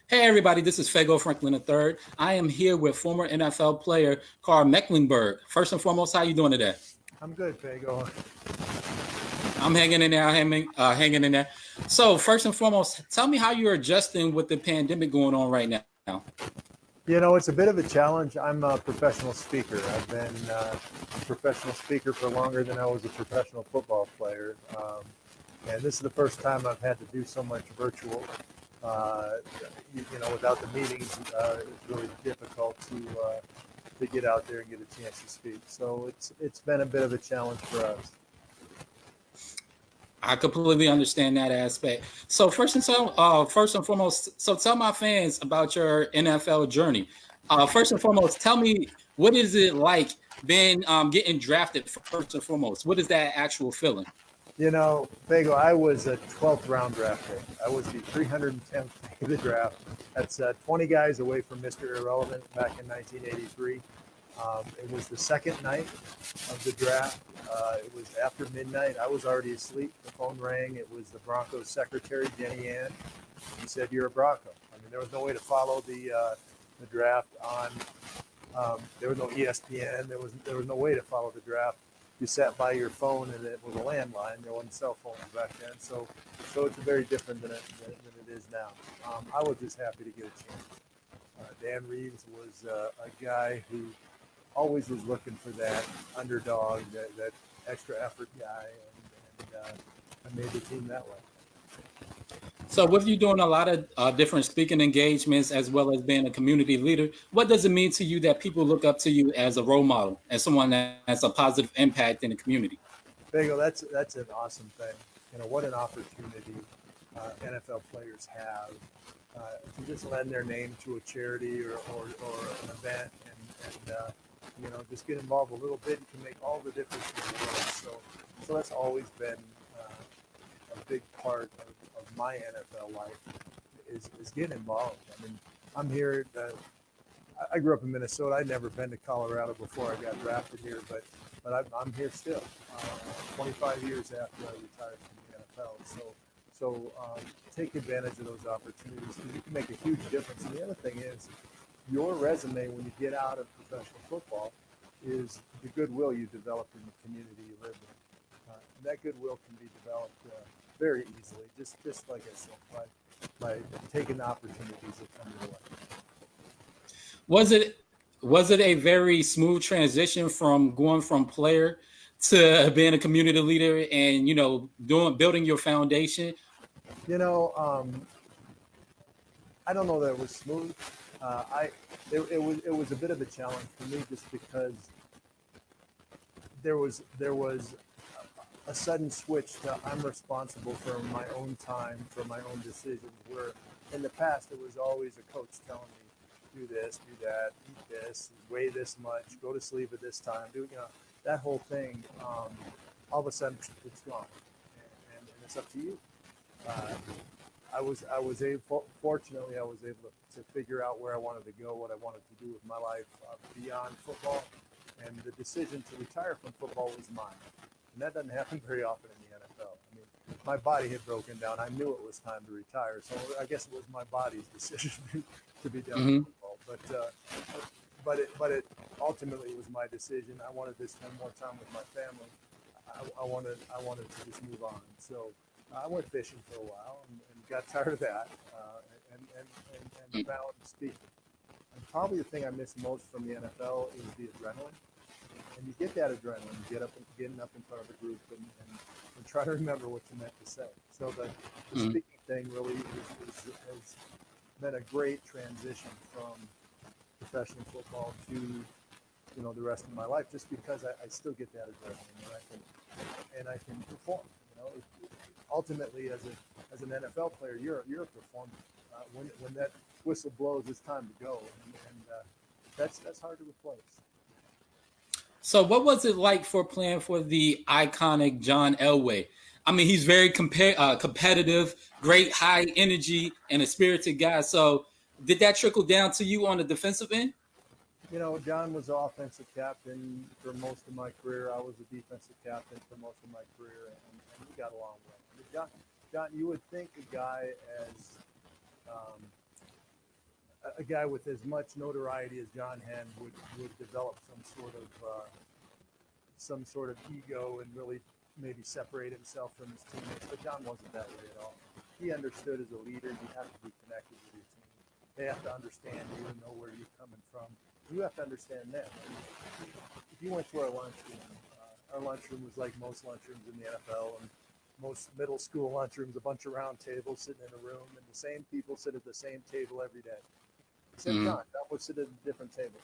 Hey everybody, this is Fago Franklin III. I am here with former NFL player Karl Mecklenburg. First and foremost, how you doing today? I'm good, Fago. I'm hanging in there, hanging in there. So first and foremost, tell me how you're adjusting with the pandemic going on right now. It's a bit of a challenge. I'm a professional speaker. I've been a professional speaker for longer than I was a professional football player. And this is the first time I've had to do so much virtual. Uh, Without the meetings, it's really difficult to get out there and get a chance to speak. So it's been a bit of a challenge for us. I completely understand that aspect. So first and foremost, so tell my fans about your NFL journey. First and foremost, tell me what is it like being getting drafted first and foremost. What is that actual feeling? Fago, I was a 12th round draft pick. I was the 310th pick of the draft. That's 20 guys away from Mr. Irrelevant back in 1983. It was the second night of the draft. It was after midnight. I was already asleep. The phone rang. It was the Broncos secretary, Denny Ann. He said, "You're a Bronco." I mean, there was no way to follow the draft on. There was no ESPN. There was no way to follow the draft. You sat by your phone, and it was a landline. There wasn't cell phones back then, so it's very different than it is now. I was just happy to get a chance. Dan Reeves was a guy who always was looking for that underdog, that extra effort guy, and I made the team that way. So, with you doing a lot of different speaking engagements as well as being a community leader, what does it mean to you that people look up to you as a role model, as someone that has a positive impact in the community? Bagel, that's an awesome thing. What an opportunity NFL players have to just lend their name to a charity or an event and just get involved a little bit. You can make all the difference in the world. So that's always been a big part of my NFL life is getting involved. I mean, I'm here. I grew up in Minnesota. I'd never been to Colorado before I got drafted here, but I'm here still, 25 years after I retired from the NFL. So take advantage of those opportunities because you can make a huge difference. And the other thing is, your resume when you get out of professional football is the goodwill you developed in the community you live in. And that goodwill can be developed very easily, just like I said, by taking the opportunities that come your way. Was it was it a very smooth transition from going from player to being a community leader and doing building your foundation? You know, I don't know that it was smooth. It was a bit of a challenge for me just because there was a sudden switch to I'm responsible for my own time, for my own decisions. Where in the past it was always a coach telling me do this, do that, eat this, weigh this much, go to sleep at this time, that whole thing. All of a sudden it's gone, and it's up to you. Uh, I was able, fortunately, I was able to figure out where I wanted to go, what I wanted to do with my life beyond football, and the decision to retire from football was mine. And that doesn't happen very often in the NFL. I mean, my body had broken down. I knew it was time to retire, so I guess it was my body's decision to be done with Hmm. football. But it ultimately was my decision. I wanted to spend more time with my family. I wanted to just move on. So I went fishing for a while and got tired of that, and found speaking. And probably the thing I miss most from the NFL is the adrenaline. And you get that adrenaline, getting up in front of a group and try to remember what you meant to say. So the Hmm. speaking thing really has been a great transition from professional football to the rest of my life, just because I still get that adrenaline and I can perform. Ultimately, as an NFL player, you're a performer. When that whistle blows, it's time to go, and that's hard to replace. So, what was it like for playing for the iconic John Elway? I mean, he's very competitive, great high energy, and a spirited guy. So, did that trickle down to you on the defensive end? John was the offensive captain for most of my career. I was the defensive captain for most of my career, and we got along well. I mean, John, you would think a guy as um, a guy with as much notoriety as John Henn would develop some sort of ego and really maybe separate himself from his teammates. But John wasn't that way at all. He understood as a leader, you have to be connected with your team. They have to understand you and know where you're coming from. You have to understand them. If you went to our lunchroom was like most lunchrooms in the NFL, and most middle school lunchrooms, a bunch of round tables sitting in a room, and the same people sit at the same table every day. Except John would sit at a different table.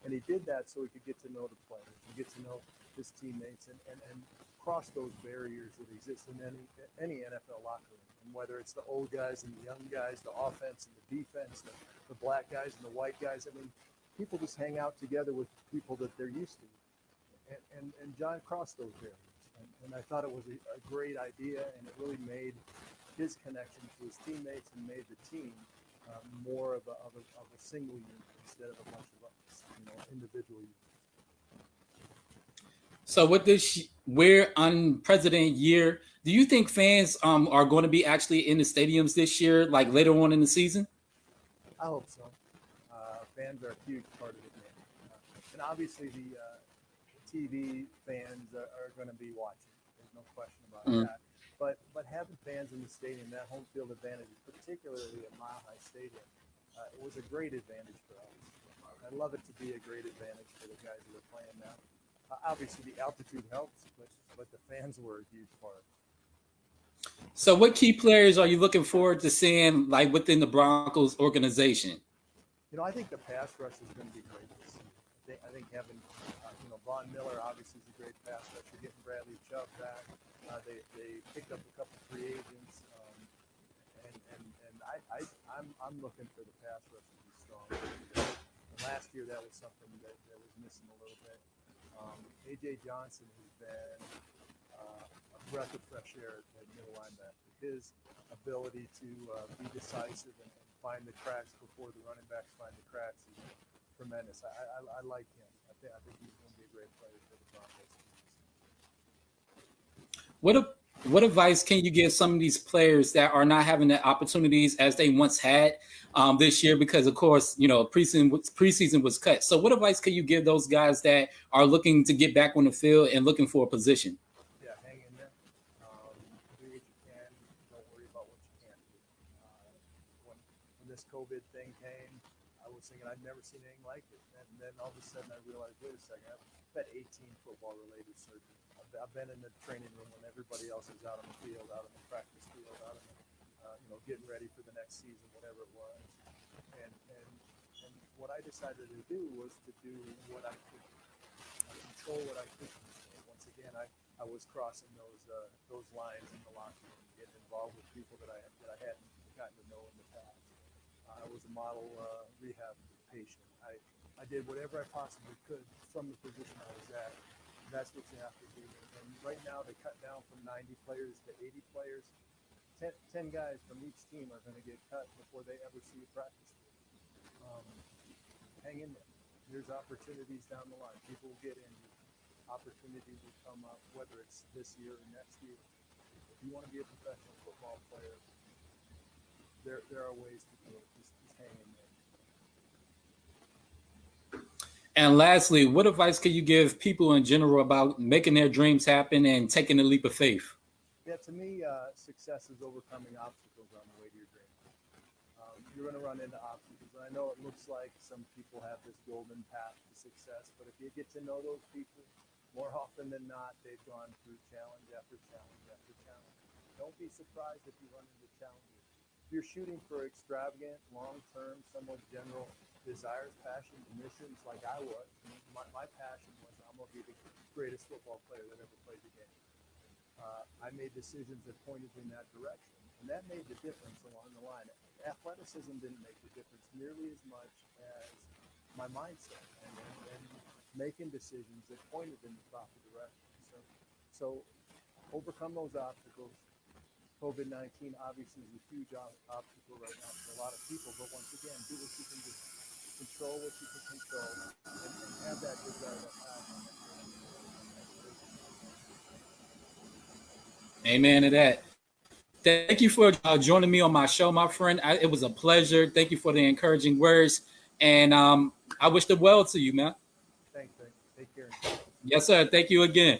And he did that so he could get to know the players and get to know his teammates and cross those barriers that exist in any NFL locker room. And whether it's the old guys and the young guys, the offense and the defense, the black guys and the white guys. I mean, people just hang out together with people that they're used to. And John crossed those barriers. And I thought it was a great idea, and it really made his connection to his teammates and made the team more of a single unit instead of a bunch of individual units. So with this, we're unprecedented year. Do you think fans are going to be actually in the stadiums this year, like later on in the season? I hope so. Fans are a huge part of the game. And obviously the TV fans are going to be watching. There's no question about that. But having fans in the stadium, that home field advantage, particularly at Mile High Stadium, it was a great advantage for us. I love it to be a great advantage for the guys that are playing now. Obviously, the altitude helps, but the fans were a huge part. So what key players are you looking forward to seeing, like, within the Broncos organization? I think the pass rush is going to be great this season. I think having, Von Miller obviously is a great pass rusher. Getting Bradley Chubb back, they picked up a couple free agents, and I'm looking for the pass rush to be strong. And last year that was something that was missing a little bit. A.J. Johnson has been a breath of fresh air at middle linebacker. His ability to be decisive and find the cracks before the running backs find the cracks is tremendous. I like him. I think he's going to be a great player for the Broncos. What advice can you give some of these players that are not having the opportunities as they once had this year? Because, of course, preseason was cut. So what advice can you give those guys that are looking to get back on the field and looking for a position? Yeah, hang in there. Do what you can. Don't worry about what you can't do. When this COVID thing came, I was thinking I'd never seen anything like it. And then all of a sudden I realized, wait a second, I've had 18 football-related surgeries. I've been in the training room when everybody else is out on the field, out on the practice field, out on the, getting ready for the next season, whatever it was. And what I decided to do was to do what I could, control what I could control. Once again, I was crossing those lines in the locker room, getting involved with people that I hadn't gotten to know in the past. I was a model rehab patient. I did whatever I possibly could from the position I was at. That's what you have to do. And right now, they cut down from 90 players to 80 players. 10 guys from each team are going to get cut before they ever see a practice field. Hang in there. There's opportunities down the line. People will get injured. Opportunities will come up, whether it's this year or next year. If you want to be a professional football player, there are ways to do it. Just hang in there. And lastly, what advice can you give people in general about making their dreams happen and taking a leap of faith? Yeah, to me, success is overcoming obstacles on the way to your dream. You're going to run into obstacles. And I know it looks like some people have this golden path to success, but if you get to know those people, more often than not, they've gone through challenge after challenge after challenge. Don't be surprised if you run into challenges. If you're shooting for extravagant, long-term, somewhat general desires, passions, missions like I was, my passion was I'm going to be the greatest football player that ever played the game. I made decisions that pointed in that direction, and that made the difference along the line. Athleticism didn't make the difference nearly as much as my mindset and making decisions that pointed in the proper direction. So overcome those obstacles. COVID-19 obviously is a huge obstacle right now for a lot of people, but once again, do what you can do. Control what you can control and have that desire, that passion. Amen to that. Thank you for joining me on my show, my friend. It was a pleasure. Thank you for the encouraging words. And I wish the well to you, man. Thanks. Take care. Yes, sir. Thank you again.